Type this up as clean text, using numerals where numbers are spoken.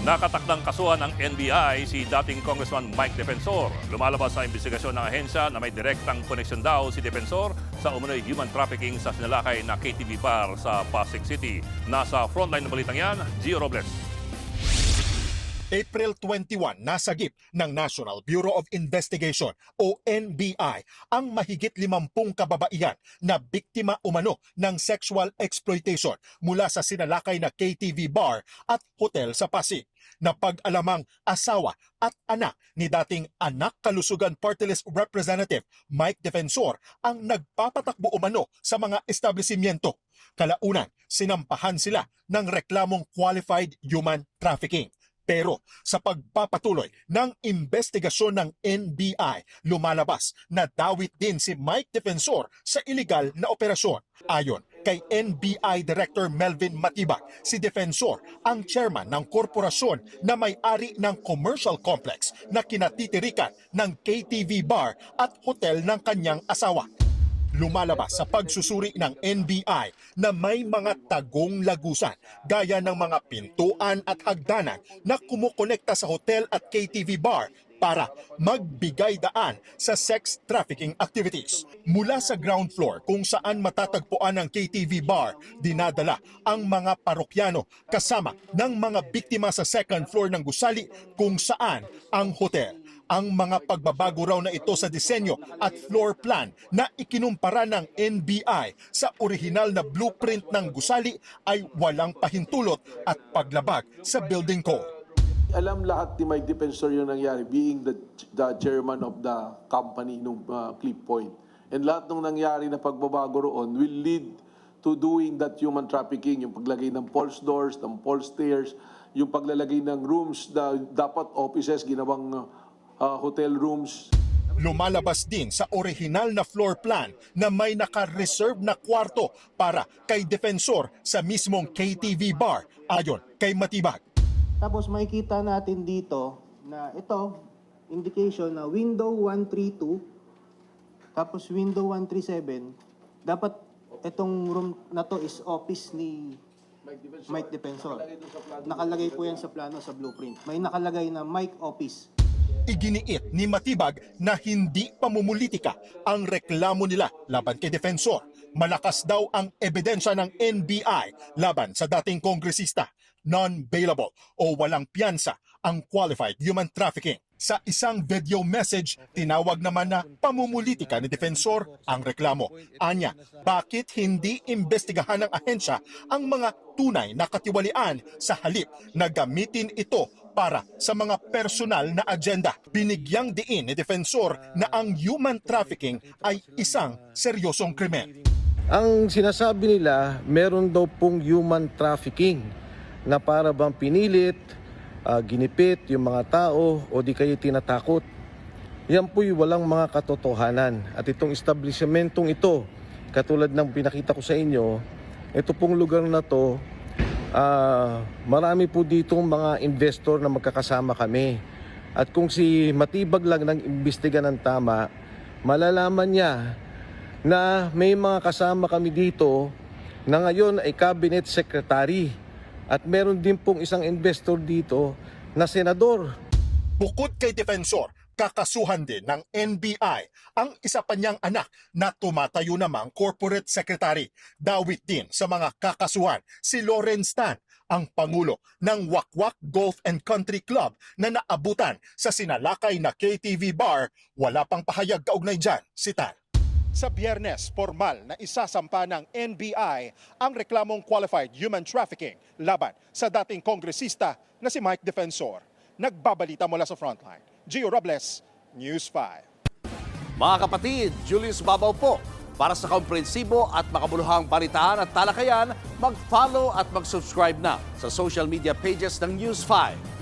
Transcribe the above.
Nakatakdang kasuhan ng NBI si dating Congressman Mike Defensor. Lumalabas sa investigasyon ng ahensya na may direktang koneksyon daw si Defensor sa umunoy human trafficking sa sinalakay na KTV bar sa Pasig City. Nasa frontline ng balitang yan, Gio Robles. April 21, nasagip ng National Bureau of Investigation o NBI ang mahigit 50 kababaihan na biktima umano ng sexual exploitation mula sa sinalakay na KTV bar at hotel sa Pasig. Napag-alamang asawa at anak ni dating Anak Kalusugan Party List Representative Mike Defensor ang nagpapatakbo umano sa mga establishmento. Kalaunan, sinampahan sila ng reklamong qualified human trafficking. Pero sa pagpapatuloy ng investigasyon ng NBI, lumalabas na dawit din si Mike Defensor sa iligal na operasyon. Ayon kay NBI Director Melvin Matibag, si Defensor ang chairman ng korporasyon na may-ari ng commercial complex na kinatitirikan ng KTV bar at hotel ng kanyang asawa. Lumalabas sa pagsusuri ng NBI na may mga tagong lagusan gaya ng mga pintuan at hagdanan na kumukonekta sa hotel at KTV bar para magbigay daan sa sex trafficking activities. Mula sa ground floor kung saan matatagpuan ang KTV bar, dinadala ang mga parokyano kasama ng mga biktima sa second floor ng gusali kung saan ang hotel. Ang mga pagbabago raw na ito sa disenyo at floor plan na ikinumpara ng NBI sa orihinal na blueprint ng gusali ay walang pahintulot at paglabag sa building code. Alam lahat ni Mike Defensor yung nangyari, being the chairman of the company nung Clip Point. And lahat ng nangyari na pagbabago roon will lead to doing that human trafficking, yung paglagay ng false doors, ng false stairs, yung paglalagay ng rooms na dapat offices, ginawang hotel rooms. Lumalabas din sa orihinal na floor plan na may naka-reserve na kwarto para kay Defensor sa mismong KTV bar, ayon kay Matibag. Tapos makikita natin dito na ito, indication na window 132, tapos window 137, dapat itong room na to is office ni Mike Defensor. Nakalagay po yan sa plano, sa blueprint. May nakalagay na Mike Office. Iginiit ni Matibag na hindi pamumulitika ang reklamo nila laban kay Defensor. Malakas daw ang ebidensya ng NBI laban sa dating kongresista. Non-bailable o walang piyansa ang qualified human trafficking. Sa isang video message, tinawag naman na pamumulitika ni Defensor ang reklamo. Anya, bakit hindi imbestigahan ng ahensya ang mga tunay na katiwalian sa halip na gamitin ito para sa mga personal na agenda? Binigyang diin ni Defensor na ang human trafficking ay isang seryosong krimen. Ang sinasabi nila, meron daw pong human trafficking na para bang pinilit, ginipit yung mga tao o di kayo tinatakot. Yan po'y walang mga katotohanan. At itong establishmentong ito, katulad ng pinakita ko sa inyo, ito pong lugar na to, marami po ditong mga investor na magkakasama kami. At kung si Matibag lang ng imbestiga ng tama, malalaman niya na may mga kasama kami dito na ngayon ay cabinet secretary. At meron din pong isang investor dito na senador. Bukod kay Defensor, kakasuhan din ng NBI ang isa pa niyang anak na tumatayo namang corporate secretary. Dawit din sa mga kakasuhan si Lawrence Tan, ang pangulo ng Wakwak Golf and Country Club na naabutan sa sinalakay na KTV bar. Wala pang pahayag kaugnay dyan si Tan. Sa Biyernes, formal na isasampa ng NBI ang reklamong qualified human trafficking laban sa dating kongresista na si Mike Defensor. Nagbabalita mula sa frontline, Gio Robles, News 5. Mga kapatid, Julius Babaw po. Para sa komprehensibo at makabuluhang balitaan at talakayan, mag-follow at mag-subscribe na sa social media pages ng News 5.